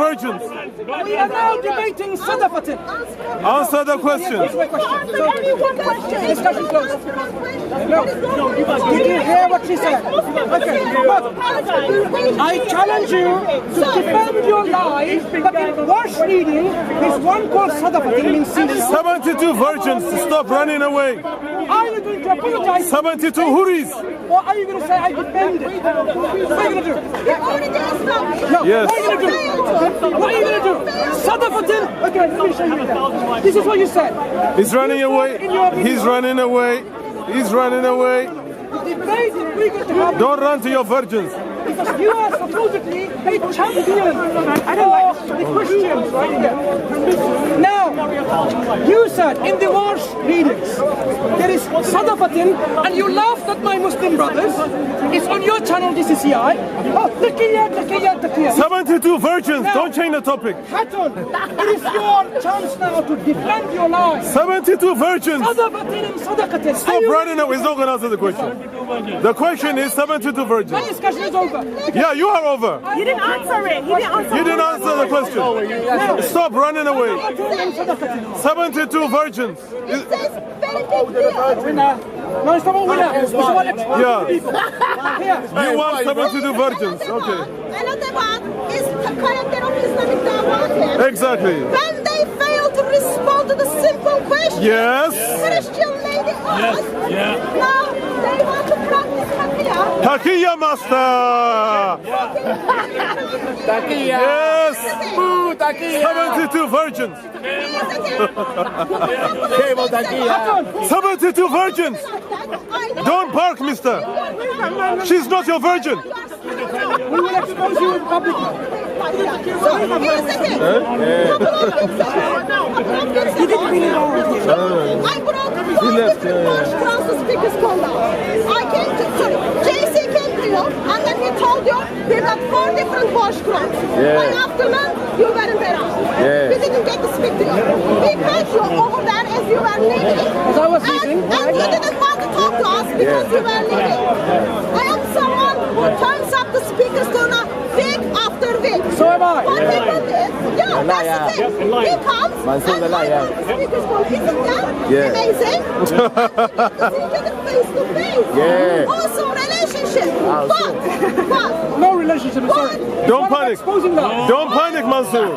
virgins. We are now debating Sadafatin. Answer the question. Here's my question. Discussion closed. No. Did you hear what she said? Okay. But I challenge you to defend your lie that in wash reading is one called Sadafatin means 72 virgins. Stop running away. Are you going to apologize? 72 huris. Or are you going to say I defend it? What are you going to do? No. Yes. What are you going to do? What are you going to do? Sadafatin? Okay, let me show you that. This is what you said. He's running away. He's running away. He's running away. The debate is we're going to have. Don't run to your virgins. Because you are supposedly a champion for the Christians, right here. Now, you said in the wash readings, there is Sadafatin, and you laughed at my Muslim brothers. It's on your channel, DCCI. Oh, taqiyya. 72 virgins. Don't change the topic. Hatton, it is your chance now to defend your lies. 72 virgins. Sadafatin and Sadaqatin. Stop running away. He's not going to answer the question. The question is 72 virgins. My discussion is over. Yeah, you are over. You didn't answer it. He didn't answer. You didn't answer the question. Stop running away. 72 virgins. No, it's not a winner. It's one Yeah. Here. You want 72 virgins. Okay. Another one is character of Islamic Dawah. Exactly. When they fail to respond to the simple question, Yes. Christian lady asked, now they want to practice taqiyya. Taqiyya master. Taqiyya. Yes. Boo, taqiyya. 72 virgins. Table taqiyya. 72 virgins. Don't bark, mister. She's not your virgin. We will expose you in public. So here's the thing. I brought 4 different Qur'ans to speakers called out. JC came to you and then he told you we got 4 different Qur'ans. By afternoon, you weren't around. We didn't get to speak to you. We met you over there as you were leaving. As I was leaving. And you didn't want to talk to us because you were leaving. I am someone who turns up the speakers corner week after week. So am I. What people did, that's the thing. He comes and I want the speakers corner. Isn't that amazing? To see each other face to face. Also relationship. But No relationship, I'm sorry. Don't What about panic. exposing that? Don't panic, Mansoor.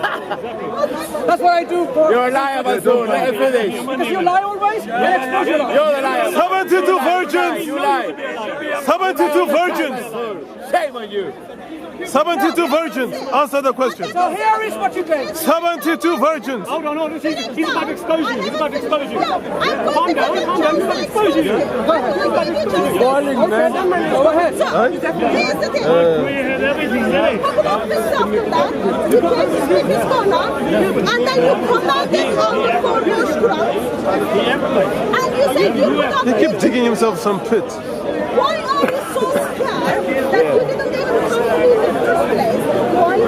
That's what I do for. You're a liar, Mansoor. Let him finish. Because you lie always, I expose you lie. You're the liar. 72 virgins. You lie. 72 virgins. Shame on you. 72 virgins. Answer the question. So here is what you think. 72 virgins. Hold on, he's about to expose you. He's about to expose you. I'm Calm down, he's about to expose you. Boiling, man. Go ahead. So, here's the thing. We heard everything, didn't Couple of weeks after that, you came to speakers corner and then you commanded all the 4 Bush Qur'ans. And you said you would not He keeps digging himself some pit. Why are you so scared that you didn't even come to me in the first place? Why you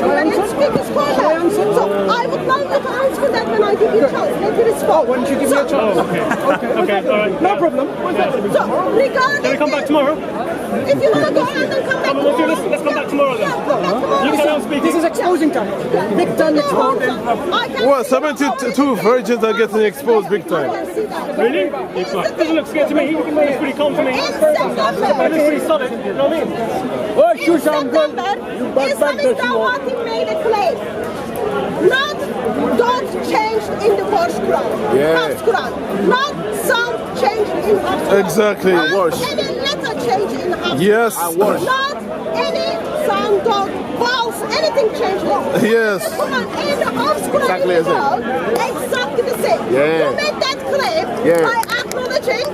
were in speakers corner? So I would like you to answer that when I give you a chance. Let me respond. Why don't you give me a chance? Okay, all right. No problem. So regarding Can we come back tomorrow? if you want to go and then come back tomorrow. Let's come back tomorrow then. Yeah, come back tomorrow. You carry on speaking. This is exposing time. Big time exposing. I can Well, see 72 virgins are getting exposed big time. see that. Really? Doesn't look scared to me. He looks pretty calm to me. In He September, looks pretty solid. You know what I mean? Oh, in shoot, I'm good. September, Islamic Dawah made a claim. Not God changed in the First Quran. First Quran. Not some changed in Hafs Quran. Exactly. Not Wash. any letter changed in Hafs Yes. Quran. Not any some dog, balls, anything changed. Yes. The Quran in the Hafs Quran Exactly in as the it. world, exactly the same. Yeah. You made that claim by acknowledging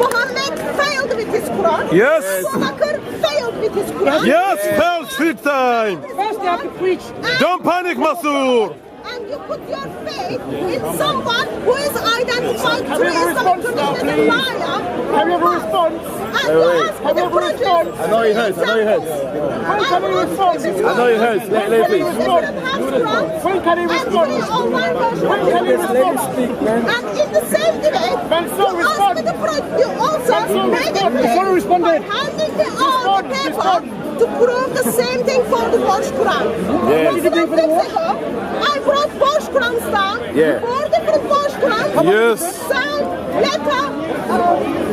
Muhammad failed with his Quran. Yes. Abu Bakr failed with his Quran. Yes, felt big time. First they have to preach. Don't panic, Mansoor. And you put your faith in someone who is identified through Islamic tradition as a liar. Have you ever response? And you ask for the project. I know he hurts. I know he hurts. Can he respond? I know he hurts. Let him please. When can he respond? When can he respond? And in the same debate, Mansoor, you asked respond. me the project. You also made it Mansoor, clear respond. by handing me all the paper to prove the same thing for the Bosch Quran. Yeah. 6 weeks ago, I brought Bosch Qurans down. Yeah. 4 different Bosch Qurans. Yes. Sound, letter,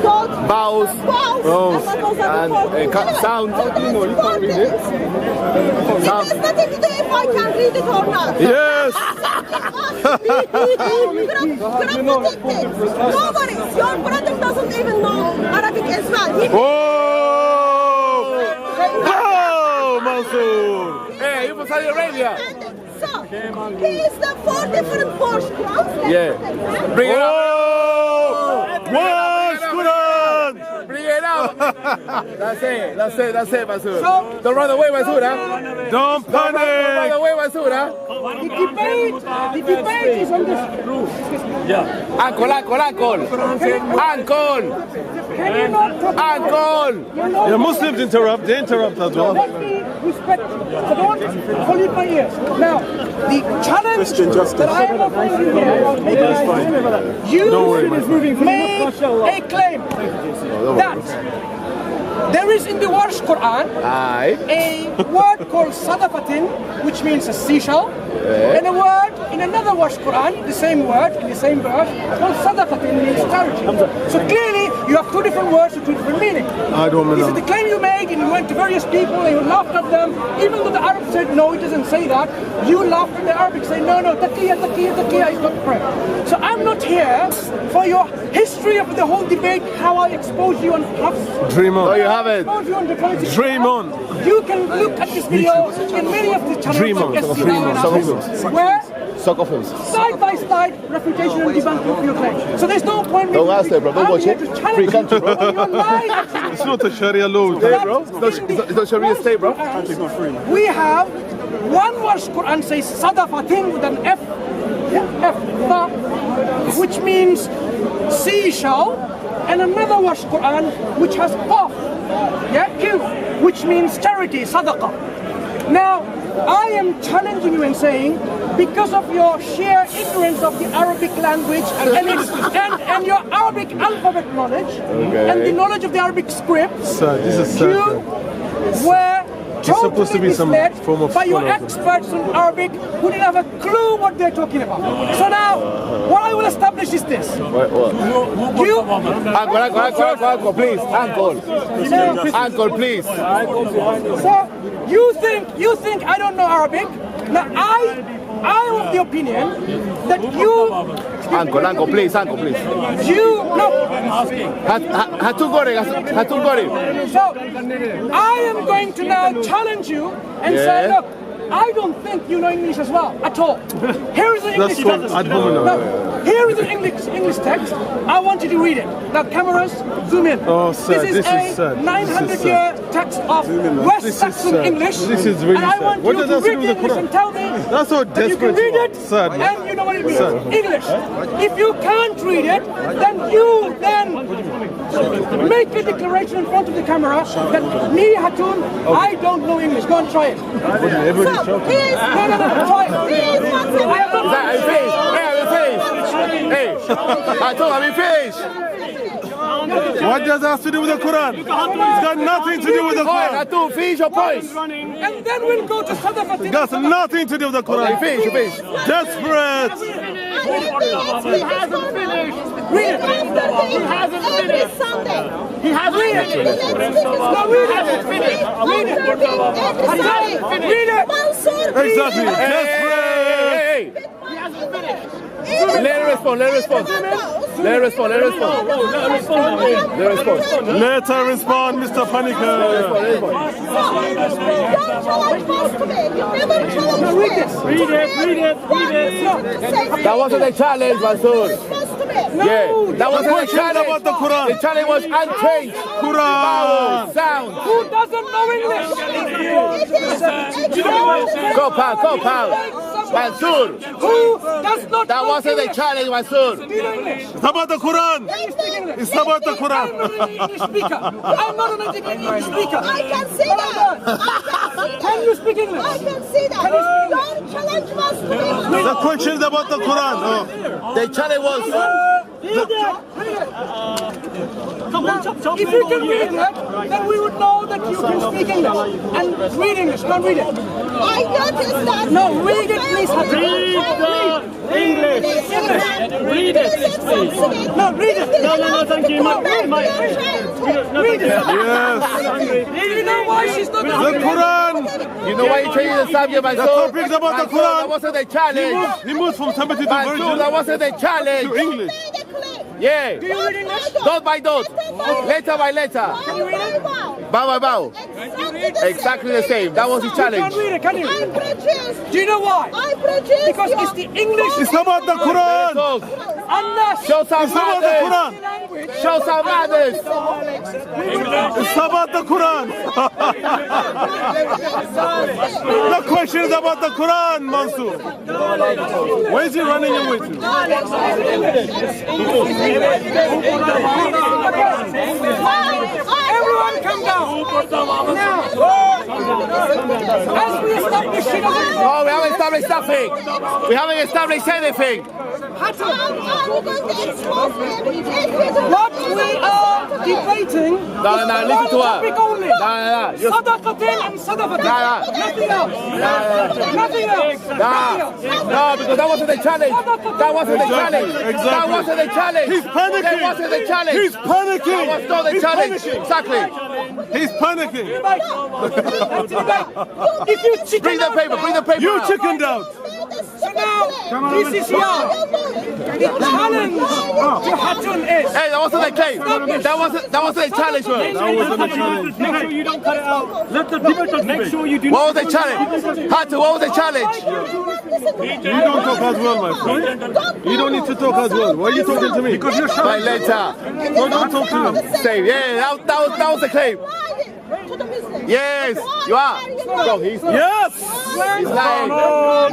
dot, Vowels. Vowels. and what was that? And, Anyway, sound. so that's 4 things. It has nothing to do if I can read it or not. Yes. Grammatic things. Nobody. Your brother doesn't even know Arabic as well. Oh! Oh, Mansoor! Hey, you from Saudi Arabia? So, he is the 4 different Bosch Qurans. Yeah. Bring it up. Oh! Wash Quran! Bring it out. That's it, Mansoor. Don't run away, Mansoor, huh? Don't Don't run panic! away, Mansoor, huh? The debate is on this roof. Uncle. Can you not talk Uncle. Yeah, Muslims interrupt, they interrupt as well. Let me respect. So don't pollute my ears. Now, the challenge that I am offering you here, you make a claim that there is in the Warsh Quran Aye. a word called sadafatin, which means a seashell, and a word in another Warsh Quran, the same word in the same verse, called sadaqatin, means charity. So clearly, you have 2 different words with 2 different meanings. I don't This is know. the claim you make, and you went to various people, and you laughed at them, even though the Arabs said, no, it doesn't say that. You laughed at the Arabic, say, no, taqiyya is not prayer. So I'm not here for your history of the whole debate, how I expose you on cuffs. Dream Oh, you on. have it. Expose you on the politics. Dream on. You can look at this video in many of the channels Dream on, like SC dream on, Now, where Soccer films. side by side refutation and debunking of your claim. So there's no point. Don't ask them, bro. Don't I'm watch here it. to challenge Free country, bro. you on your life. It's not a Sharia law. Hey, bro. It's not Sharia state, bro. We have one verse Quran says sadafatin with an F, fa, which means seashell, and another verse Quran which has qaf, give, which means charity, sadaqah. Now, I am challenging you and saying, because of your sheer ignorance of the Arabic language and your Arabic alphabet knowledge and the knowledge of the Arabic scripts, Sad, this is you sad. were supposed to totally be some misled form of by your scholarship. experts in Arabic who didn't have a clue what they're talking about. So now, what I will establish is this. What? You, Uncle, please. Uncle, please. so you think I don't know Arabic? Now I am of the opinion that you Uncle, please. you no. Hatu Gori. So I am going to now challenge you and say, look, I don't think you know English as well at all. Here is the English That's what text. I don't know. No, here is the English text. I want you to read it. Now, cameras, zoom in. Oh, sir, this is this is sad. a This is 900-year text of West This is Saxon sad. English. This is really and I sad. want What you does to that have to read do with the English Quran? and tell me That's so that you can desperate. read it Sad. and you know what it means. Sad. English. If you can't read it, then you make a declaration in front of the camera that me, Hatun, I don't know English. Go and try it. Everybody's So, shouting. he is, No, try it. he is not saying I am not Are you finished? Hey, I told him finished. What does that have to do with the Quran? It's got nothing to do with the Hold, Quran. Hatu, finish your point. And then we'll go to Sadaqatin. It got nothing to do with the You Quran. finish. Desperate. He hasn't finished. Read it. He hasn't finished. Every Sunday. He has read it. No, read it. Read it. Every Sunday. Read it. Mansoor, read Exactly. it. Desperate. He hasn't finished. Let her respond. Let her respond. Let her respond, Mr. Panicker. Don't challenge us today. You never challenge Read this. That wasn't a challenge, Mansoor. Yeah, that wasn't a question challenge. about the Quran. The challenge was unchanged. Quran. Sound. Who doesn't know English? Go, pal. Mansoor. Who does not That know wasn't a English? challenge, Mansoor. Do you know English? It's about the Quran. It's about the I'm Quran. not an English speaker. I'm not an English speaker. I can see that. Can you speak English? I can see that. Don't challenge us today. The question is about the Quran. Oh. The challenge was. Read it. If you can read that, then we would know that you can speak English. And read English, don't read it. I noticed that. No, read it, please. Read the English. Read it, please. No, read it. No, thank you. Read it. Yes. You know why she's not The Quran. You know why you changing the subject, The Mansoor? topic is about the Mansoor, that Quran. wasn't a challenge. He moved from Semitic to Mansoor, Virgin that wasn't a to challenge. English. Yeah. Do you read English? Dot by dot. Letter by letter. Can you read it? Bow by bow. Exactly the same. That was his You can't challenge. read it, can you? I'm British. Do you know why? I'm British. Because it's the English It's about the Quran. So, unless show some It's about the manners. Quran. language. Show some manners. It's about the Quran. The question is about the Quran, Mansoor. Where is he running away to? Everyone come down. Now, as we establish it, No, we haven't established nothing. We haven't established anything. what we are debating No, is listen one to her. topic only. No. You're- Sadaqatin and sadaqatin. No. Nothing else. Nothing else. Nothing else. No, because that wasn't a challenge. That wasn't a challenge. Exactly. That wasn't a challenge. He's panicking. That wasn't a challenge. He's panicking. That was not a He's challenge. panicking. Exactly. He's panicking. If you chicken Bring the out paper. Bring the paper. You out. chickened out. So now, this is your the challenge to Hatun is. Hey, that wasn't a claim. That wasn't a challenge, bro. That wasn't a challenge. Make sure you don't cut it out. Let the debaters make sure you do What was the challenge? Hatu, what was the challenge? You don't talk as well, my friend. You don't need to talk as well. Why are you talking to me? Because you're My letter. No, don't talk to him. Same. Yeah, that was the claim. Yes, you are. Bro, he's Yes. lying.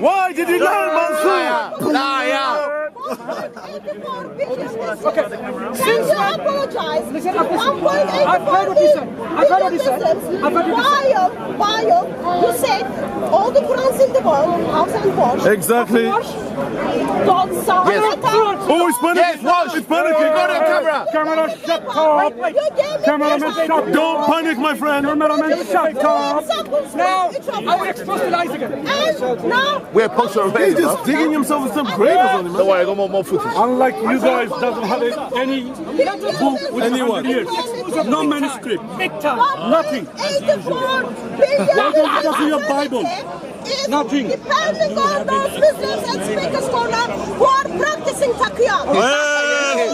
Why did you lie, Mansoor? Liar. Since you apologize, Listen, to 1.8 I've heard what you said. I've heard what you said. I've heard what you said. While you said all the Qur'ans in the world, house and wash. Exactly. Don't sound Yes. Oh, it's panicking. Yes, wash. It's panicking. Go to the camera. Camera shut up. Cameraman, Don't panic, my friend. Shut up. Now, I will expose the lies again. And now, We're posted He's already, bro. just digging himself with some gravers on him. Don't worry, I got more footage. Unlike you guys, doesn't have any book with Anyone. 100 years. No manuscript. Big time. Nothing. 84 billion. Why don't you just read your Bible? Nothing. Depending on those Muslims and speakers who are practicing taqiyya.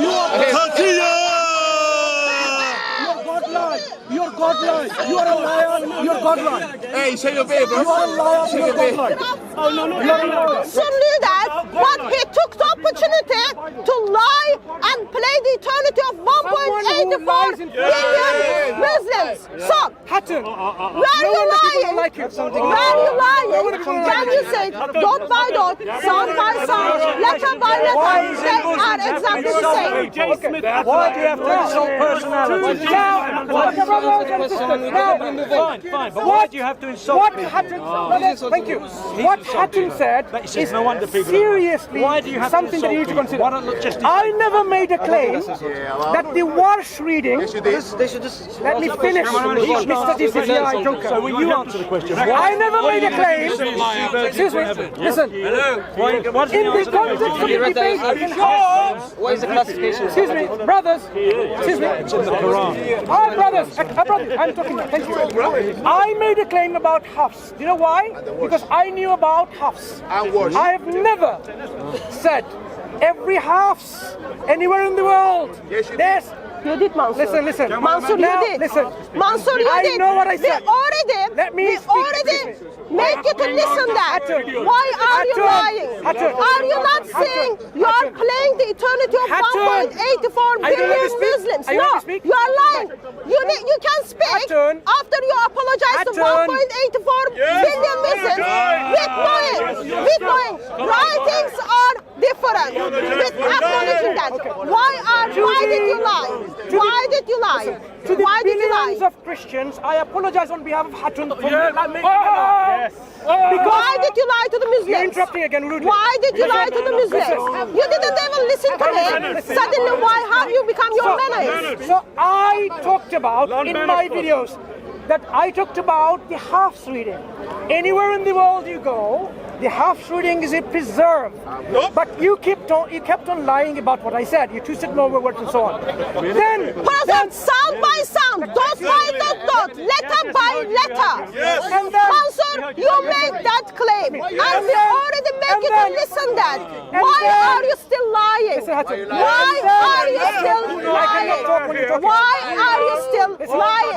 You're godlike. You are a liar. You're godlike. Hey, shave your beard, bro. You are a liar. Shave You're your beard. godlike. Certainly that, but he took the opportunity to lie and play the eternity of 1.84 billion Muslims. So, Hatun. where are you people lying? like you. Where are you lying? Can you say dot by dot, sound by sound, letter by letter? They are exactly the same. Why do you have to insult personality? Fine, but why do you have to insult What people? Hatun, thank you. What Hatun said is no wonder people seriously Why do you have something to that you need to insult consider. people? Why not just I never made a claim that the worst reading. Yes, you did. Let me finish, Mr. DCCI Joker. So will you answer the question? I never made a claim. Excuse me. Listen. In the context of the debate, What is the classification? excuse me, brothers. Excuse me. Oh, brothers. I'm talking now. Thank you. I made a claim about Hafs. Do you know why? Because I knew about Hafs. And wash. I have never said every Hafs anywhere in the world. Yes, you did. There's You did, Mansoor. Listen. Mansoor, you Now, did. listen. Mansoor, you I did. know what I said. We already, Let me we speak. already make you to listen that. Why are you lying? Are you not seeing you are playing the eternity of 1.84 billion Muslims? No, you are lying. You can speak after you apologize to 1.84 billion Muslims with knowing writings are different, with acknowledging that. Why did you lie? Why did you lie? To the Why did you billions lie? of Christians, I apologize on behalf of Hatun for Yes. Why did you lie to the Muslims? You're interrupting again rudely. Why did you lie to the Muslims? You didn't even listen to me. Suddenly, why have you become your menace? So I talked about in my videos that I talked about the half reading. Anywhere in the world you go, the half reading is preserved. But you kept on lying about what I said. You twisted my words and so on. Then President, sound by sound, dot by dot, letter by letter. And then- Mansur, you made that claim, and we already make you to listen that. Why are you still lying? Listen, Hatun. Why are you still lying? Why are you still lying?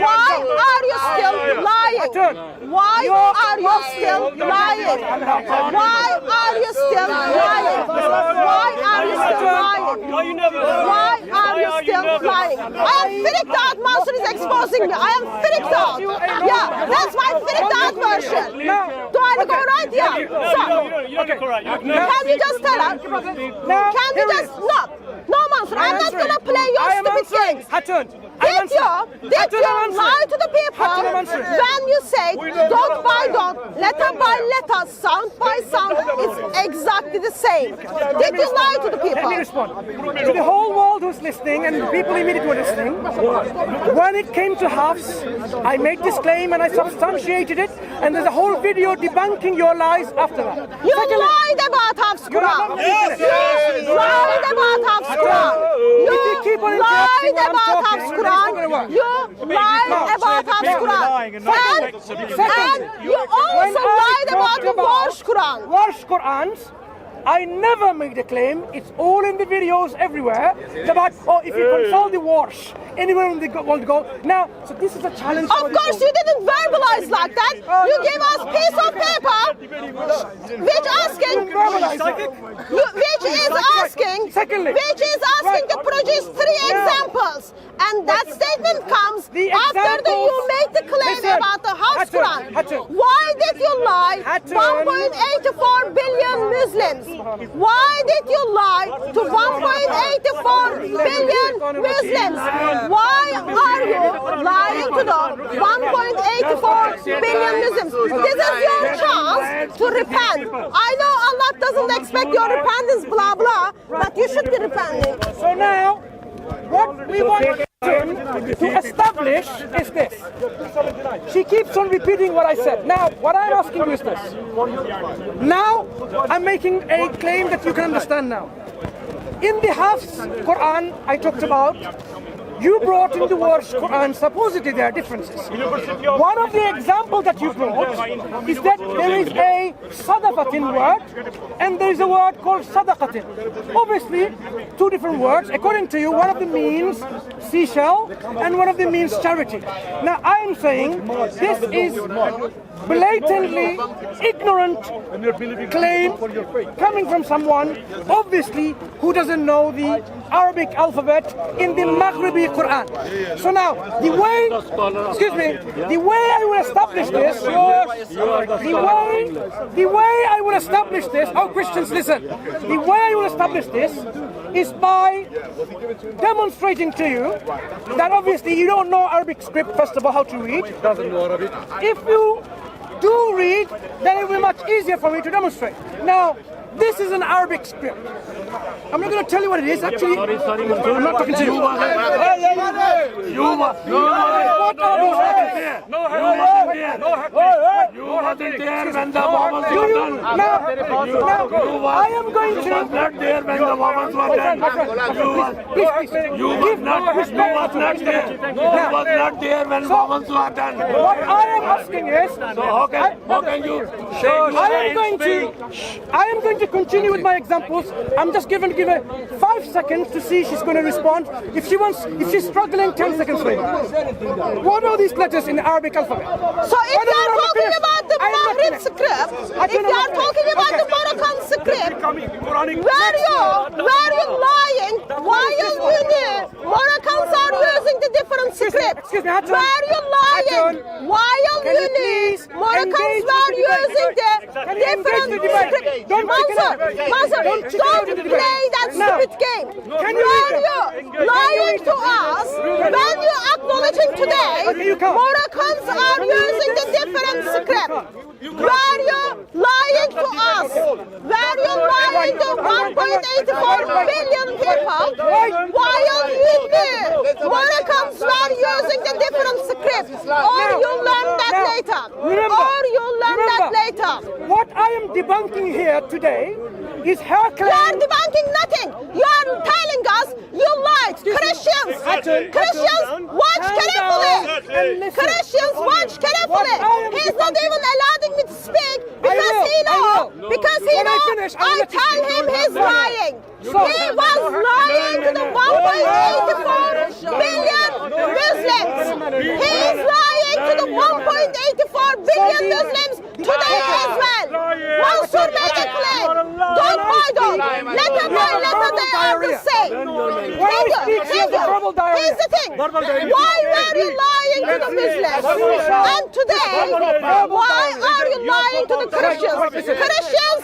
Why are you still lying? Why are you still lying? Why are you still lying? Why are you still lying? Why are you still lying? I am freaked out. Mansur is exposing me. I am freaked out. Yeah, that's my freaked out version. Do I go right? Yeah. So, can you just tell us? Can you just no, Mansur? I'm not gonna play your stupid games. Hatun. Did you lie to the people when you say dot by dot, letter by letter, sound by sound, it's exactly the same? Did you lie to the Let me people? respond. To the whole world who's listening and the people immediately were listening, when it came to halves, I made this claim and I substantiated it, and there's a whole video debunking your lies after that. You lied about Hafs Quran. You lied about Hafs Quran. If you keep on You interrupting lied when I'm about talking, Hafs it's Quran. not gonna work. You lied about Hafs Quran. And you also lied about the Warsh Quran. Warsh Qur'ans, I never made a claim. It's all in the videos everywhere. It's about, if you consult the Warsh, anywhere in the world go. Now, so this is a challenge. Of course, you didn't verbalize like that. You gave us piece of paper, which asking, Secondly, which is asking to produce 3 examples, and that statement comes after you made the claim about the Hafs Quran. Why did you lie? 1.84 billion Muslims. Why did you lie to 1.84 billion Muslims? Why are you lying to the 1.84 billion Muslims? This is your chance to repent. I know Allah doesn't expect your repentance, blah blah, but you should be repenting. So now, what we want to establish is this. She keeps on repeating what I said. Now, what I'm asking you is this. Now, I'm making a claim that you can understand now. In the Hafs Quran I talked about, you brought in the words Quran, supposedly there are differences. One of the examples that you brought is that there is a sadaqatin word and there is a word called sadaqatin. Obviously, 2 different words. According to you, one of them means seashell and one of them means charity. Now, I am saying this is blatantly ignorant claim coming from someone, obviously, who doesn't know the Arabic alphabet in the Maghribi Quran. So now, the way I will establish this, oh Christians, listen, the way I will establish this is by demonstrating to you that obviously you don't know Arabic script, first of all, how to read. Doesn't know Arabic. If you do read, then it will be much easier for me to demonstrate. Now, this is an Arabic script. I'm not going to tell you what it is. Actually, I'm not talking to you. You wasn't there when the Muhammads were done. I am going to. You was not there when the Muhammads were done. You was not there. You was not there when Muhammads were done. What I am asking is, So how can you say I am going to continue with my examples. I'm just going to give her 5 seconds to see if she's going to respond. If she's struggling, 10 seconds later. What are these letters in the Arabic alphabet? So if you are talking about the Maghrib script, if you are talking about the Moroccan script, where you lying, while you knew Moroccans are using the different script. Excuse me, Hatun. Where you lying, while you knew Moroccans were using the different script. Mansur, don't play that stupid game. Where you lying to us, when you acknowledging today, Moroccans are using the different script. Were you lying to us? Were you lying to 1.84 billion people? While you knew Moroccans were using the different script, or you learned that later. Or you learned that later. What I am debunking here today is her You claim. are debunking nothing. You are telling us you lied. Christians, watch carefully. Christians, watch carefully. He's not even allowing me to speak because he knows. Because he knows I tell him he's lying. He was lying to the 1.84 billion Muslims. He is lying to the 1.84 billion Muslims today as well. Mansour made a claim. Don't buy them. Letter by letter they are the same. Here's the thing. Why were you lying to the Muslims? And today, why are you lying to the Christians? Christians,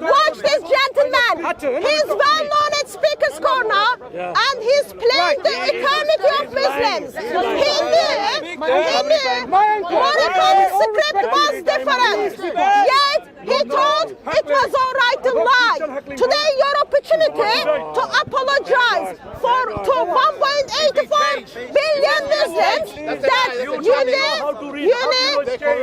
watch this gentleman. He's well known at Speaker's Corner and he's playing the eternity of Muslims. He knew Moroccan script was different. Yet he thought it was all right to lie. Today your opportunity to apologize to 1.84 billion Muslims that you knew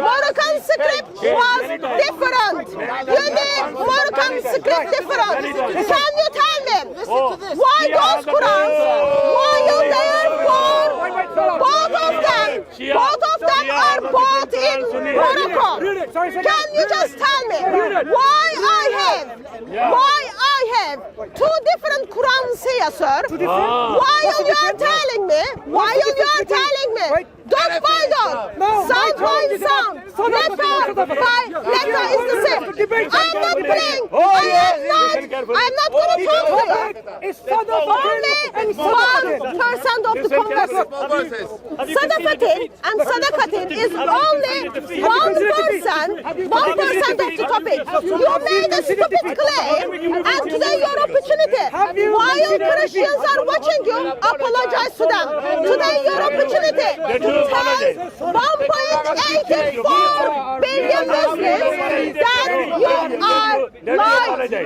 Moroccan script was different. You knew Moroccan script different. Can you tell me why those Qur'ans, why you therefore both of them are bought in Morocco? Can you just tell me why I have two different Qur'ans here, sir? While you are telling me, don't buy them. Sound by sound, letter by letter is the same. I'm not playing. I'm not going to talk to you. Only 1% of the conversation. Sadaqatin and sadaqatin is only 1% of the topic. You made a stupid claim, and today your opportunity. While Christians are watching you, apologize to them. Today your opportunity. Tell 1.84 billion Muslims that you are lying.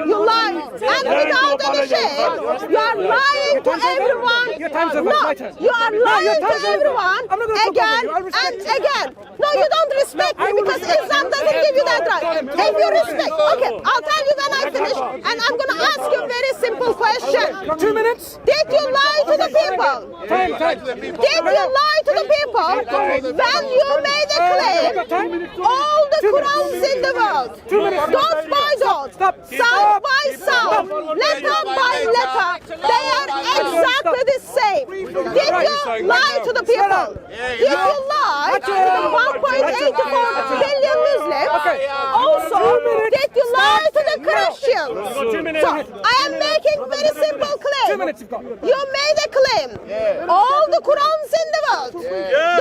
You lie. And without any shame, you are lying to everyone. No, you are lying to everyone again and again. No, you don't respect me because Islam doesn't give you that right. If you respect, okay, I'll tell you when I finish, and I'm going to ask you a very simple question. 2 minutes. Did you lie to the people? Did you lie to the people when you made a claim? All the Qur'ans in the world, dot by dot, sound by sound, letter by letter, they are exactly the same. Did you lie to the people? Did you lie to the 1.84 billion Muslims? Also, did you lie to the Christians? So, I am making very simple claim. 2 minutes you've got. You made a claim. All the Qur'ans in the world,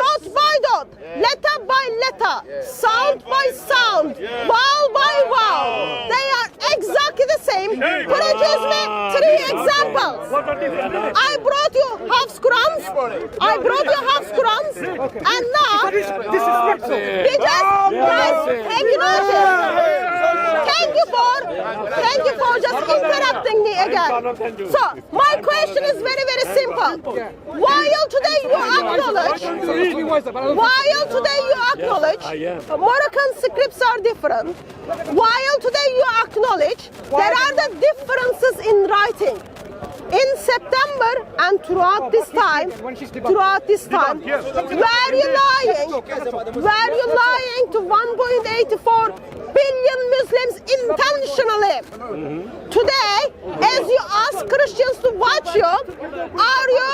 dot by dot, letter by letter, sound by sound, vowel by vowel, they are exactly the same. Produce me 3 examples. I brought you Hafs Qur'ans. And now, thank you for just interrupting me again. So, my question is very, very simple. While today you acknowledge, Moroccan scripts are different. While today you acknowledge, there are the differences in writing. In September and throughout this time, were you lying to 1.84 billion Muslims intentionally? Today, as you ask Christians to watch you, are you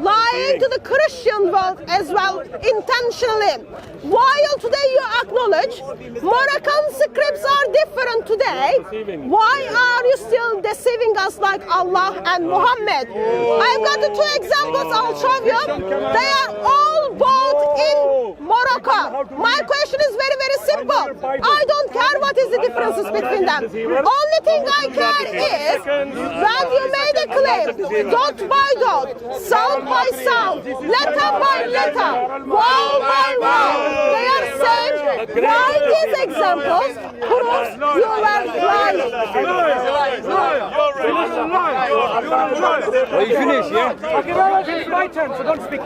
lying to the Christian world as well intentionally? While today you acknowledge Moroccan scripts are different today, why are you still deceiving us like Allah and Muhammad? I've got the 2 examples I'll show you. They are all bought in Morocco. Marco, my question is very, very simple. I don't care what is the differences between them. Only thing I care is when you made a claim, dot by dot, sound by sound, letter by letter, vowel by vowel, they are saying why these examples proves you were lying. Well, you finish, yeah? Okay, well, it's my turn, so don't speak.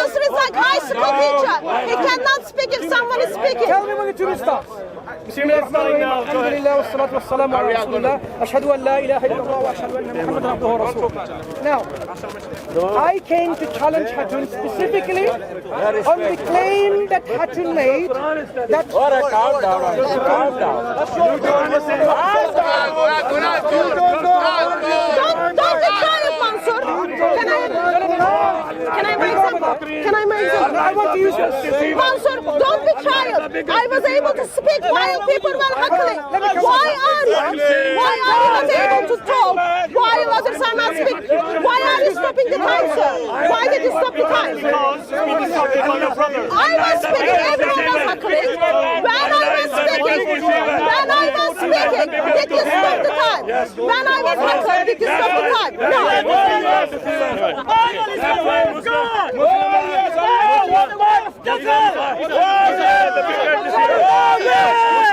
Mansur is like high school teacher. He cannot speak if someone is speaking. Tell me when the tune starts. Alhamdulillah, wassalatu wassalamu ala rasulillah. Ashhadu an la ilaha illallah wa ashhadu anna Muhammadan abduhu wa rasuluh. Now, I came to challenge Hatun specifically on the claim that Hatun made that... Calm down. Don't be trying, Mansur. Can I make example? Can I make example? I want to use this. Mansur, don't be trying. I was able to speak while people were heckling. Why are you not able to talk while others are not speaking? Why are you stopping the time, sir? Why did you stop the time? I was speaking, everyone was heckling. When I was speaking, did you stop the time? When I was heckling, did you stop the time? No.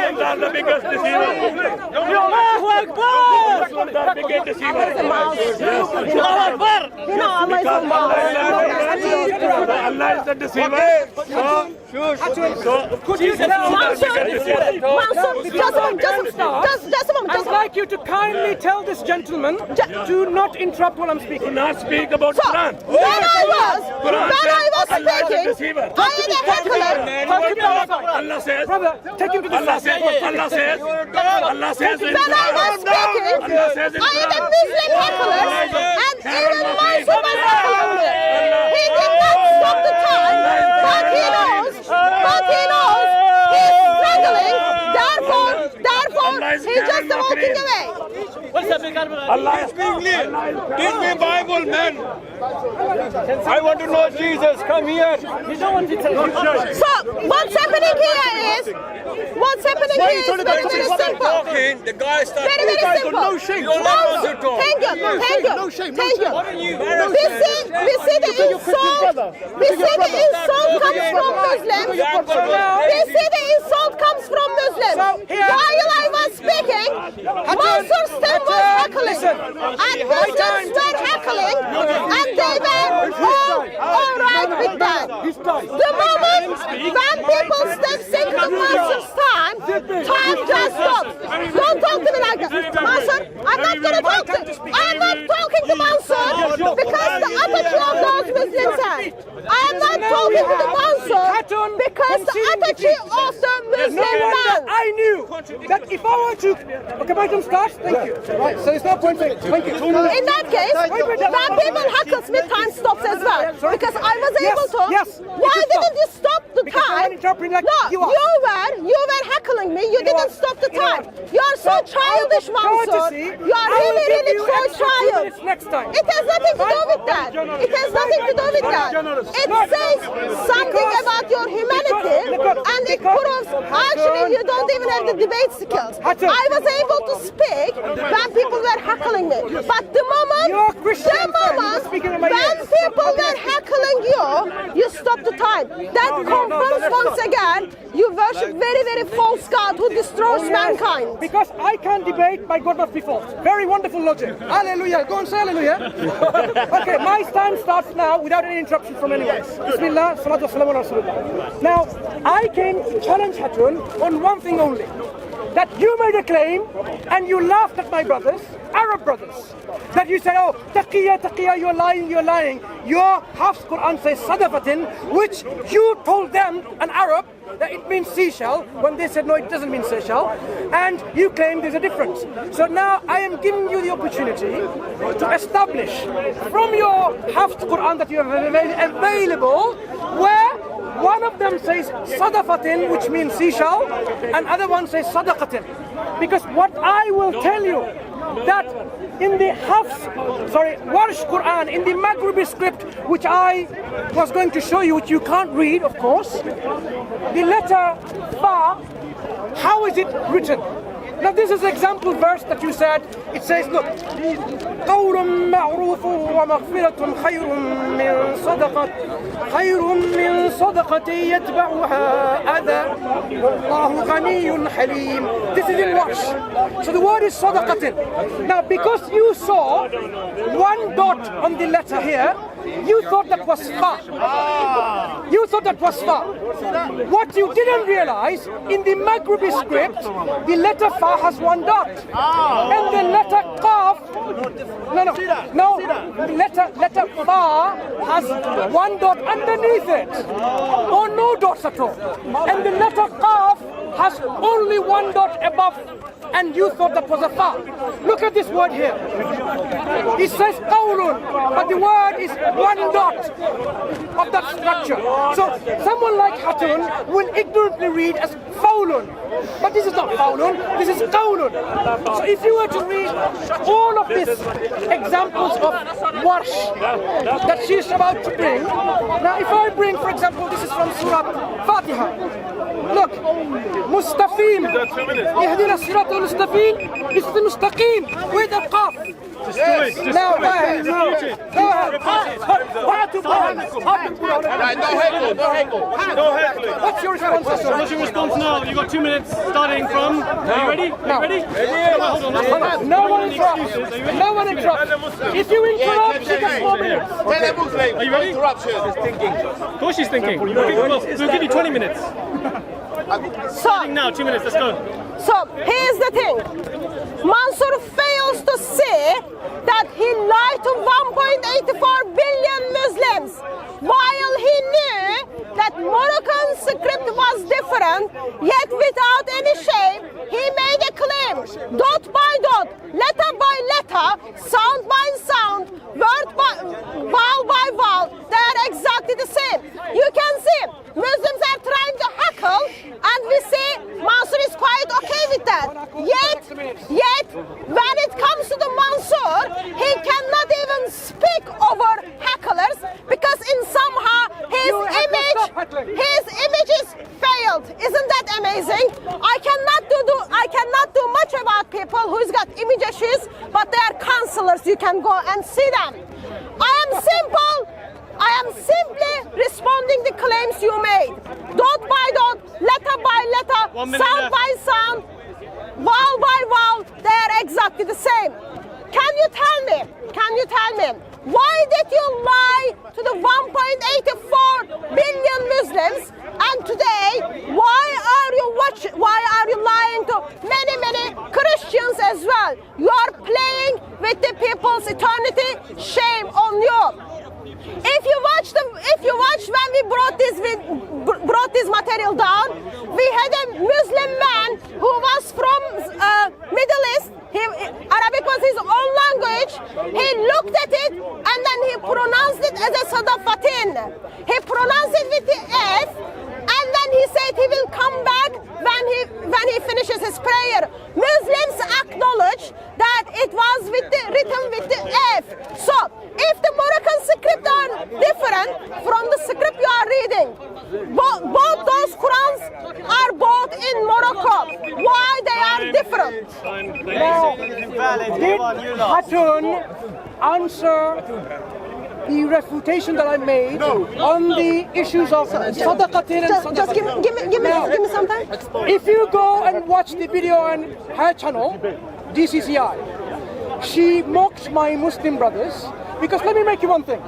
Muslims are the biggest deceivers. Muslims are the biggest deceivers. You know, Allah is the deceiver. I'd like you to kindly tell this gentleman to not interrupt while I'm speaking. Not speak about Quran. When I was speaking, I had a heckler. Allah says. Brother, take him to the Allah side. says. Allah says. Allah says. When I was speaking, I had a Muslim heckler, and even Mansur was heckling me. He did not stop the time, but he knows he's struggling. Therefore, he's just walking away. Allah is Give me Bible, man. I want to know Jesus. Come here. So, what's happening here is very, very simple. The guy started Very, very simple. no shame. You're not to talk. Thank you. We see the insult. We see the insult comes from Muslims. We see the insult comes from Muslims. While I was speaking, Mansur still was heckling, and Muslims were heckling, and they were all right with that. The moment when people step into Mansur's time just stops. Don't talk to me like that. Mansur, I'm not going to talk to you. I'm not talking to Mansur because the attitude of those Muslims have. I am not talking to the Mansur because the attitude of the Muslim man. I knew that if I were to... Okay, my turn starts. Thank you. Right, so it's not point for it. Thank you. In that case, when people heckles me, time stops as well. Because I was able to. Yes. Why didn't you stop the Because time? you weren't interrupting like No, you are. you were heckling me. You didn't stop the time. You are so childish, Mansur. You are really so childish. Next time. It has nothing to do with that. It has nothing to do with that. It says something about your humanity, and it proves actually you don't even have the debate skills. I was able to speak when people were heckling me, but the moment when people were heckling you stop the time. That confirms once again you worship very, very false God who destroys mankind. Because I can debate, my God must be false. Very wonderful logic. Hallelujah. Go and say hallelujah. Okay, my time starts now without any interruption from anyone. Bismillah, salatu wassalamu ala rasulillah. Now, I came to challenge Hatun on one thing only. That you made a claim and you laughed at my brothers, Arab brothers. That you said, oh, taqiyya, you're lying. Your Hafs Qur'an says sadafatin, which you told them, an Arab, that it means seashell, when they said no, it doesn't mean seashell, and you claim there's a difference. So now I am giving you the opportunity to establish from your Hafs Qur'an that you have available, where one of them says sadafatin, which means seashell, and other one says sadaqatin. Because what I will tell you that in the Warsh Quran, in the Maghribi script, which I was going to show you, which you can't read, of course, the letter Fa, how is it written? Now this is an example verse that you said. It says, look, قول معروف ومغفرة خير من صدقة يتبعها أذى والله غني حليم. This is in Warsh. So the word is صدقة. Now because you saw one dot on the letter here, you thought that was Fa. You thought that was Fa. What you didn't realize, in the Maghribi script, the letter Fa has one dot. And the letter Qaf, letter Fa has one dot underneath it. Or no dots at all. And the letter Qaf has only one dot above. And you thought that was a Fa. Look at this word here. It says qawlun, but the word is one dot of that structure. So someone like Hatun will ignorantly read as Fawlun. But this is not Fawlun, this is qawlun. So if you were to read all of these examples of Warsh that she's about to bring, now if I bring, for example, this is from Surah Fatiha. Look, Mustaqim. Ihdina Sirat al-Mustaqim. This is the Mustaqim with the Qaf. Now, go ahead. Go ahead. No heckling. What's your response? What's your response now? You've got 2 minutes starting from. Are you ready? No. Ready? Hold on. No one interrupts. No one interrupts. If you interrupt, she gets 4 minutes. Tell a Muslim. Are you ready? Interruption. Of course she's thinking. We'll give you 20 minutes. Starting now, 2 minutes. Let's go. So here's the thing. Mansour fails to say that he lied to 1.84 billion Muslims while he knew that Moroccan script was different, yet without any shame, he made a claim, dot by dot, letter by letter, sound by sound, word by vowel by vowel, they are exactly the same. You can see Muslims are trying to heckle, and we see Mansour is quite okay with that. Yet, when it comes to the Mansour, he cannot even speak over hecklers because in somehow his image is failed. Isn't that amazing? I cannot do much about people who's got image issues, but they are counselors. You can go and see them. I am simply responding the claims you made. Dot by dot, letter by letter, sound by sound, vowel by vowel, they are exactly the same. Can you tell me, why did you lie to the 1.84 billion Muslims, and today, why are you lying to many Christians as well? You are playing with the people's eternity. Shame on you. If you watch when we brought this material down, we had a Muslim man who was from Middle East. Arabic was his own language. He looked at it and then he pronounced it as a sadafatin. He pronounced it with the F, and then he said he will come back when he finishes his prayer. Muslims acknowledge that it was written with the F. So, if the Moroccan script are different from the script you are reading, both those Qur'ans are both in Morocco. Why they are different? Now, did Hatun answer the refutation that I made on the issues of sadaqatin and sadaqatin? Just give me some time. If you go and watch the video on her channel, DCCI, she mocked my Muslim brothers, because let me make you one thing.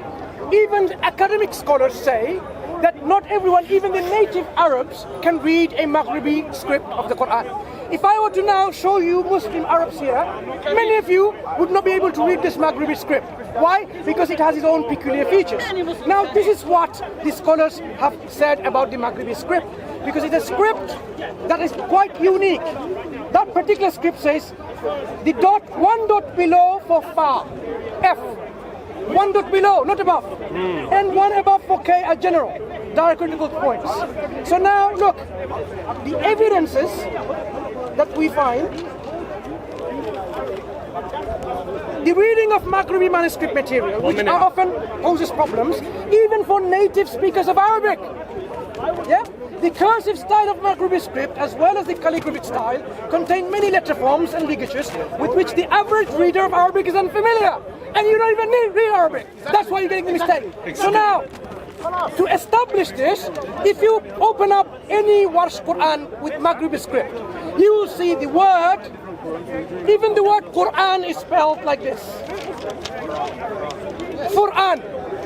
Even academic scholars say that not everyone, even the native Arabs, can read a Maghribi script of the Quran. If I were to now show you Muslim Arabs here, many of you would not be able to read this Maghribi script. Why? Because it has its own peculiar features. Now, this is what the scholars have said about the Maghribi script, because it's a script that is quite unique. That particular script says the dot, one dot below for Fa, F, one dot below, not above, and one above for K are general, diacritical points. So now, look, the evidences that we find the reading of Maghribi manuscript material, which often poses problems, even for native speakers of Arabic. Yeah? The cursive style of Maghribi script, as well as the calligraphic style, contain many letter forms and ligatures with which the average reader of Arabic is unfamiliar. And you don't even need read Arabic. That's why you're getting the mistake. So now, to establish this, if you open up any Warsh Quran with Maghribi script, you will see the word, even the word Quran is spelled like this. Quran.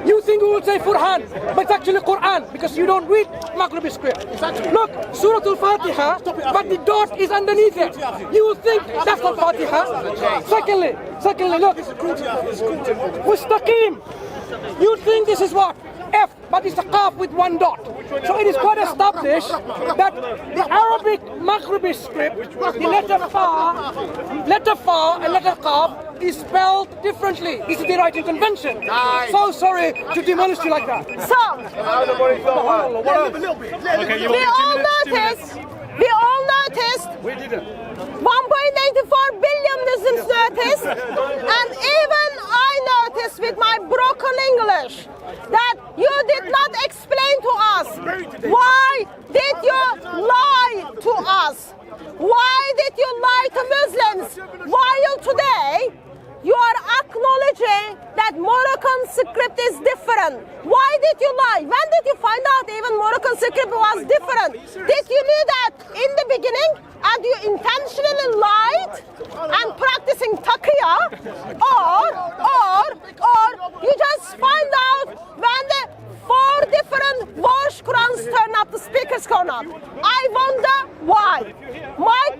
You think we would say Furhan, but it's actually Quran because you don't read Maghribi script. Look, Surah Al-Fatiha, but the dot is underneath it. You would think that's not Fatiha. Secondly, look, Mustaqim. You think this is what? F, but it's a Qaf with one dot. So it is quite established that the Arabic Maghribi script, the letter Fa and letter Qaf is spelled differently. This is the writing convention. So sorry to demolish you like that. So, Okay, we all noticed 1.84 billion Muslims noticed, and even I noticed with my broken English that you did not explain to us why did you lie to us? Why did you lie to Muslims? While today you are acknowledging that Moroccan script is different. Why did you lie? When did you find out even Moroccan script was different? Did you know that in the beginning and you intentionally lied and practicing taqiyya? Or you just find out when the 4 different Warsh Qurans turn up, the speakers turn up. I wonder why. My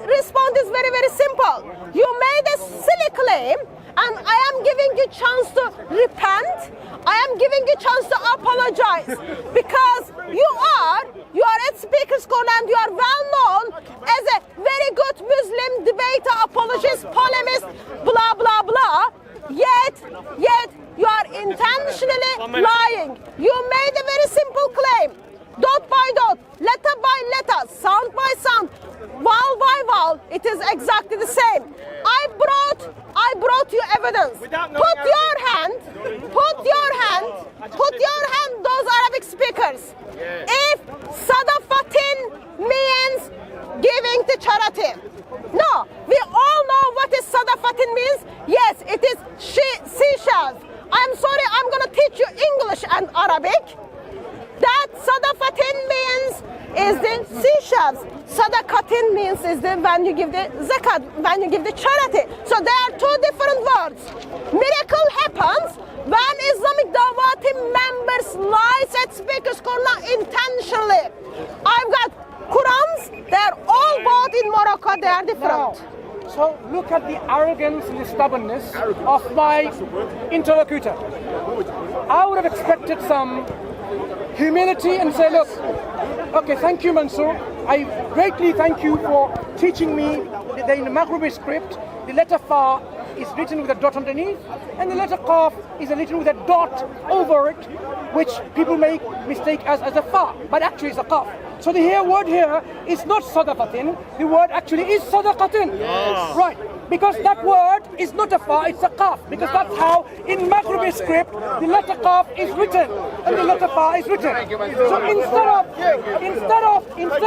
response is very, very simple. You made a silly claim, and I am giving you chance to repent. I am giving you chance to apologize because you are at Speaker's Corner and you are well known as a very good Muslim debater, apologist, polemist, blah blah blah. Yet you are intentionally lying. You made a very simple claim. Dot by dot, letter by letter, sound by sound, vowel by vowel. It is exactly the same. I brought you evidence. Put your hand, those Arabic speakers. If Sadafatin means giving to charity. No, we all know what is Sadafatin means. Yes, it is seashells. I'm sorry, I'm going to teach you English and Arabic. That Sadafatin means is the seashells. Sadaqatin means is the when you give the zakat, when you give the charity. So there are 2 different words. Miracle happens when Islamic Dawah team members lies at Speaker's Corner intentionally. I've got Qur'ans, they're all bought in Morocco, they are different. So look at the arrogance and the stubbornness of my interlocutor. I would have expected some humility and say, look, okay, thank you, Mansour. I greatly thank you for teaching me that in the Maghribi script, the letter Fa is written with a dot underneath, and the letter Qaf is written with a dot over it, which people make mistake as a Fa, but actually it's a Qaf. So the word here is not Sadafatin, the word actually is Sadaqatin. Yes. Right, because that word is not a Fa, it's a Qaf, because that's how in Maghribi script the letter Qaf is written and the letter Fa is written. So instead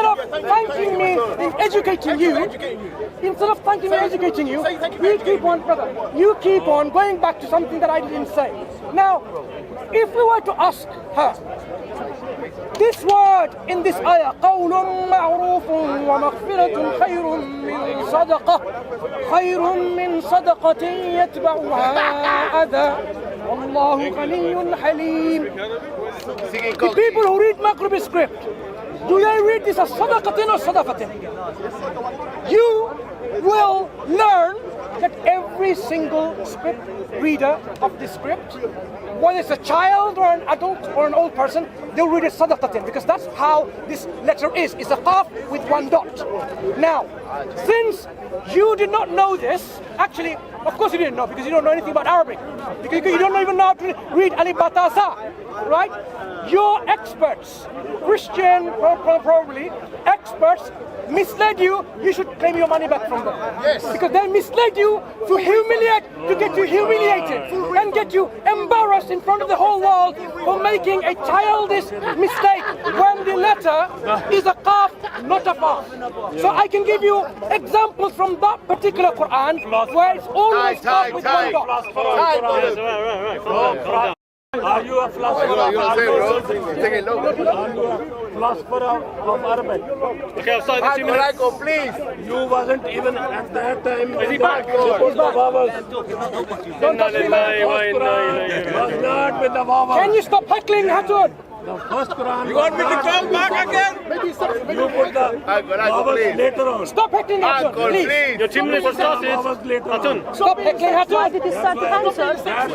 of thanking me in educating you, you keep on going back to something that I didn't say. Now, if we were to ask her, this word in this ayah, قول معروف ومغفرة خير من صدقة يتبعها أذى والله غني حليم. The people who read Maghribi script, do they read this as sadaqatin or sadafatin? You will learn that every single script reader of the script, whether it's a child or an adult or an old person, they'll read it sadaqatin, because that's how this letter is. It's a qaf with one dot. Now, since you did not know this, actually, Of course you didn't know because you don't know anything about Arabic. Because you don't even know how to read Alif Batasa, right? Your experts, Christian probably, experts misled you. You should claim your money back from them. Yes. Because they misled you to get you humiliated and get you embarrassed in front of the whole world for making a childish mistake when the letter is a qaf, not a fa. So I can give you examples from that particular Quran where it's always qaf with one dot. Right. Are you a philosopher? You don't say, bro. Take it low. Are you a philosopher of Arabic? Okay, I'll start in 2 minutes. Please. You wasn't even at that time. Is he back? Was not with the Wawas. Can you stop heckling, Hatun? The first Quran. You want me to come back again? You put the Wawas later on. Stop heckling, Hatun, please. Your 2 minutes have started. Wawas later on. Atun, Stop heckling, Why Hatun. did you start the answer?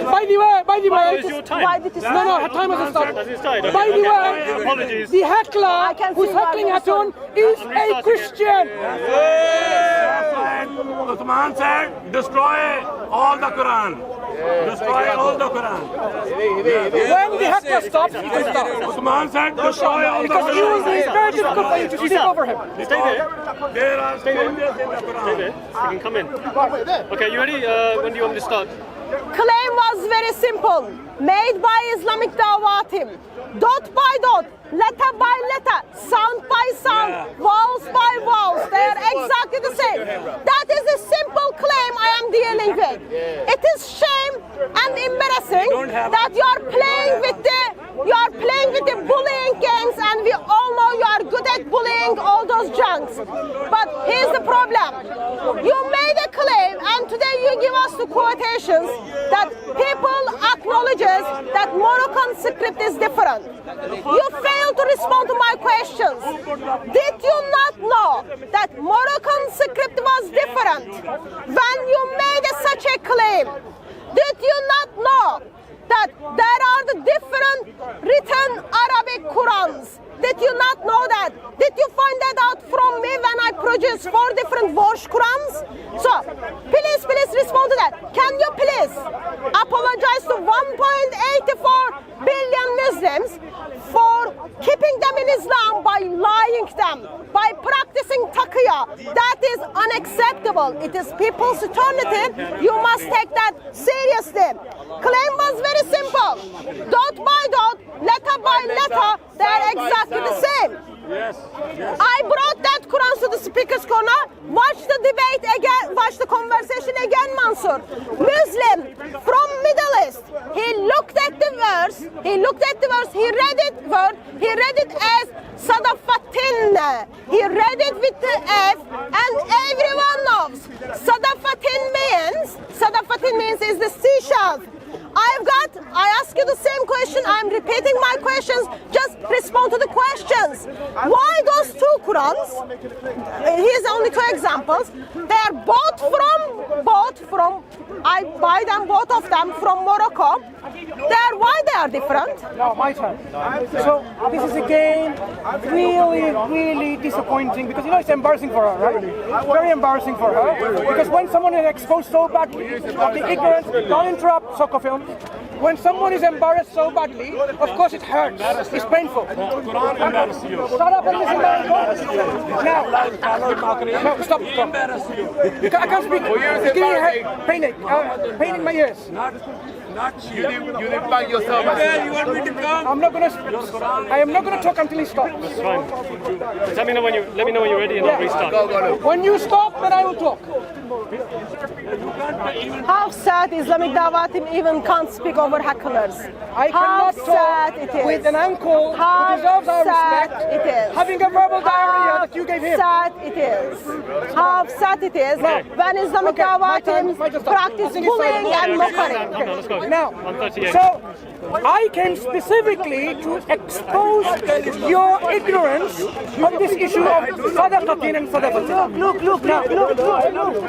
By the way, what is your time? Why did you start? no, her time hasn't started. Has it started? By the Okay, way, apologies. the heckler can who's see why heckling you're Hatun is a Christian. Uthman said, destroy all the Quran. Destroy all the Quran. When the heckler stops, he can stop. Uthman said, destroy all the Because it Quran. is very difficult for you to speak over him. Stay there. There are scriptures in the Stay Quran. there. You can come in. Okay, you ready? When do you want me to start? Claim was very simple, made by Islamic Dawatim. Dot by dot, letter by letter, sound by sound, vowels by vowels. They are exactly the same. That is a simple claim I am dealing with. It is shame and embarrassing that you are playing with the bullying games, and we all know you are good at bullying all those junks. But here's the problem. You made a claim and today you give us the quotations that people acknowledges that Moroccan script is different. You failed to respond to my questions. Did you not know that Moroccan script was different when you made such a claim? Did you not know that there are the different written Arabic Qur'ans? Did you not know that? Did you find that out from me when I produced 4 different Warsh Qur'ans? So, please respond to that. Can you please apologize to 1.84 billion Muslims for keeping them in Islam by lying them, by practicing taqiyya? That is unacceptable. It is people's eternity. You must take that seriously. Claim was very simple. Dot by dot, letter by letter, they are exactly the same. Yes. I brought that Quran to the speaker's corner. Watch the debate again, watch the conversation again, Mansur. Muslim from Middle East. He looked at the verse, he read it as Sadafatin. He read it with the F, and everyone knows Sadafatin means is the seashell. I ask you the same question. I'm repeating my questions. Just respond to the questions. Why those 2 Qurans? Here's only 2 examples. They are both from, I buy them, both of them from Morocco. Why they are different? No, my turn. So this is again really disappointing because it's embarrassing for her, right? Very embarrassing for her because when someone is exposed so badly of the ignorance, don't interrupt soccer films. When someone is embarrassed so badly, of course it hurts. It's painful. Quran embarrass you. Shut up and listen. Now, no, stop. I can't speak. It's giving me paining my ears. Not you. You didn't bang yourself. You want me to come? I am not gonna talk until he stops. It's fine. Just let me know when you're ready and I'll restart. When you stop, then I will talk. How sad Islamic Dawatim even can't speak over hecklers. I cannot talk with an uncle who deserves our respect, it is. having a verbal diarrhea that you gave him. How sad it is. How sad it is when Islamic Dawatim practice bullying and mockery. Let's go. Now, 138. so I came specifically to expose your ignorance on this issue of sadaqatin and sadaqatin. Look.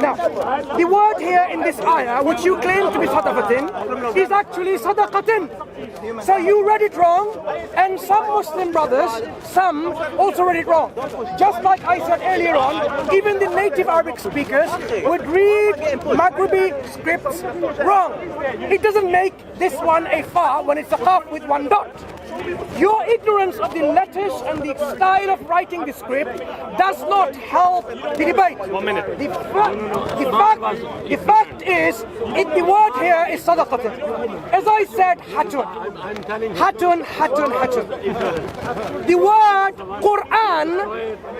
Now, Now, the word here in this ayah, which you claim to be sadaqatin, is actually sadaqatin. So you read it wrong, and some Muslim brothers, some also read it wrong. Just like I said earlier on, even the native Arabic speakers would read Maghribi scripts wrong. It doesn't make this one a fa when it's a qaf with one dot. Your ignorance of the letters and the style of writing the script does not help the debate. 1 minute. The fact is, the word here is sadaqatin. As I said, hatun. Hatun, hatun, hatun. The word Qur'an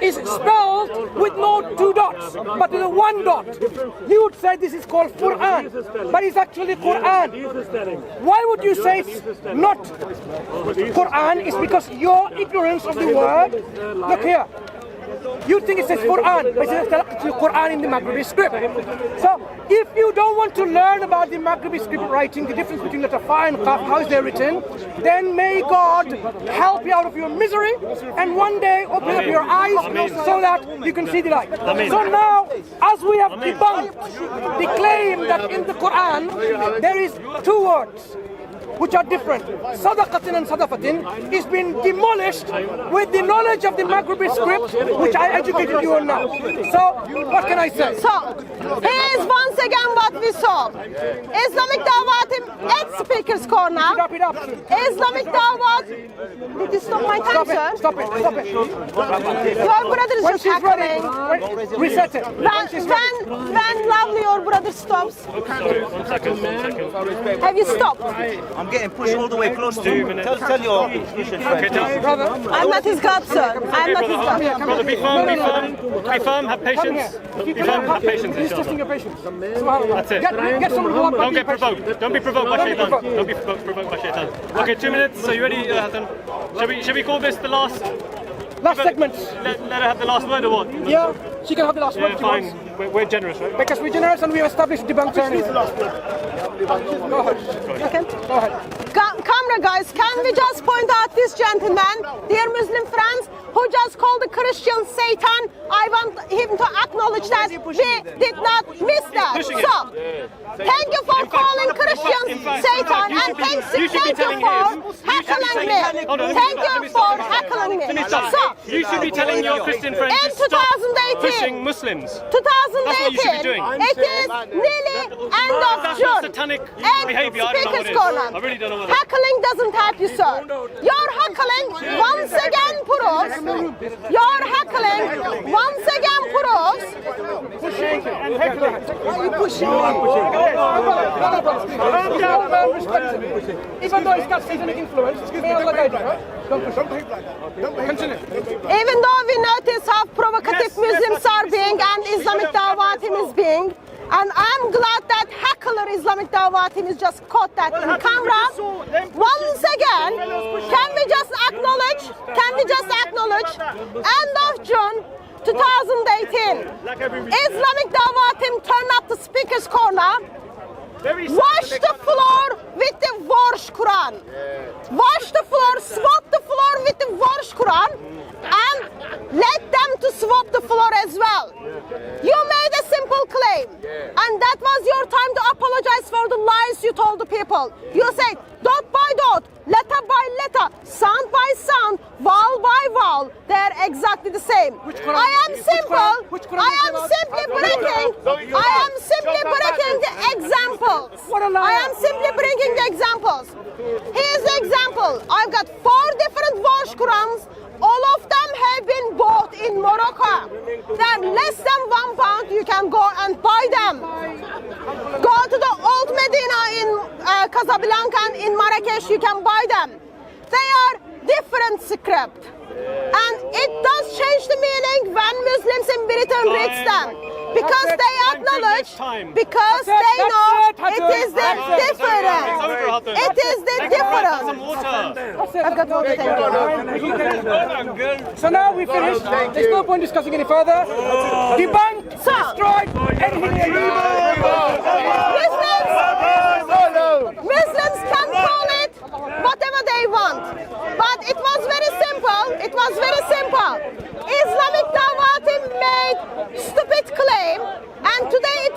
is spelled with no 2 dots, but with a 1 dot. You would say this is called Qur'an, but it's actually Qur'an. Why would you say it's not Qur'an? Is because your ignorance of the word. Look here. You think it says Qur'an, but it's actually Qur'an in the Maghribi script. So, if you don't want to learn about the Maghribi script writing, the difference between letter fa and qaf, how is they written, then may God help you out of your misery, and one day open up your eyes so that you can see the light. So now, as we have debunked the claim that in the Qur'an there is 2 words which are different, sadaqatin and sadafatin, is being demolished with the knowledge of the Maghribi script, which I educated you on now. So, what can I say? So, here's once again what we saw. Islamic Dawat at Speaker's Corner. Stop it up. Islamic Dawat. Did you stop my time, sir? Stop it. Your brother is When just she's ready, heckling. reset it. When lovely your brother stops. 1 second. Have you stopped? I'm getting pushed all the way close to him. Tell your friend. Brother, I'm not his God, sir. I'm not his God. Brother, be firm, be firm, have patience. Be firm, have patience, he's inshallah. testing your patience. That's it. Get someone who won't Don't be get provoked. Don't be provoked by shaitan. Don't be provoked by shaitan. Okay, 2 minutes. So you ready, Hassan? Shall we call this the last segment. Let her have the last word or what? Yeah, she can have the last word. Yeah, if she wants. fine. We're generous, right? Because we're generous and we have established debunked anyway. Go ahead. Okay. Go ahead. Camera guys, can we just point out this gentleman, dear Muslim friends, who just called the Christian Satan? I want him to acknowledge that we did not miss that. So, thank you for calling Christians Satan, and thank you for heckling me. Thank you for heckling me. So, You should be telling your Christian friends in to stop 2018, pushing Muslims. 2018, That's what you should be doing. it is nearly end of That's June. not satanic And behavior. I don't know what Speaker's it is. Corner. I really don't know what it is. Heckling doesn't help you, sir. Your heckling once again proves. Your heckling once again proves. Why are you pushing Even though it's got satanic influence, may Allah guide you, right? Don't push. Continue. Even though we notice how provocative Muslims are being and Islamic Dawatim is being, and I'm glad that heckler Islamic Dawatim is just caught that in camera. Once again, can we just acknowledge, end of June 2018, Islamic Dawatim turned up the Speaker's Corner, wash the floor with the Warsh Quran. Wash the floor, swap the floor with the Warsh Quran, and let them to swap the floor as well. You made a simple claim, and that was your time to apologize for the lies you told the people. You said dot by dot, letter by letter, sound by sound, vowel by vowel, they're exactly the same. I am simply breaking the examples. I am simply bringing the examples. Here's the example. I've got 4 different Warsh Qurans. All of them have been bought in Morocco. They're less than £1. You can go and buy them. Go to the old Medina in Casablanca and in Marrakesh. You can buy them. They are different script. And it does change the meaning when Muslims in Britain read them. Because they acknowledge, because they know it is the difference. It is the difference. I've got water, thank you. So now we finished. There's no point discussing any further. Debunked, destroyed, Muslims can call it whatever they want. But it was very simple. Islamic Dawatim made stupid claim, and today it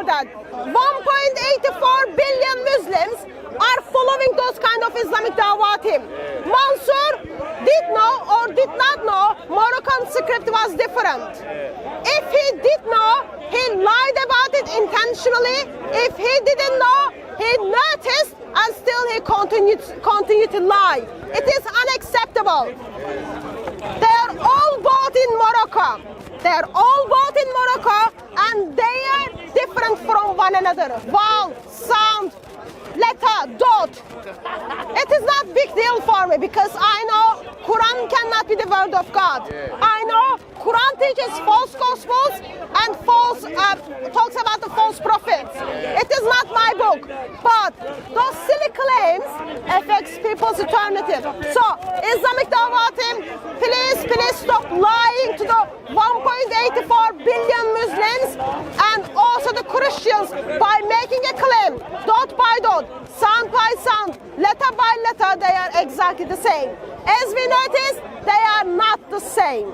that 1.84 billion Muslims are following those kind of Islamic dawatim. Mansur did know or did not know Moroccan script was different. If he did know, he lied about it intentionally. If he didn't know, he noticed and still he continued to lie. It is unacceptable. They are all bought in Morocco. They are all bought in Morocco and they are different from one another. Vowel, sound, letter, dot. It is not big deal for me because I know Quran cannot be the word of God. I know Quran teaches false gospels and false talks about the false prophets. It is not my book, but those silly claims affects people's eternity. So Islamic Dawatim, please stop lying to the 1.84 billion Muslims and also the Christians by making a claim, dot by dot, sound by sound, letter by letter, they are exactly the same. As we noticed, they are not the same.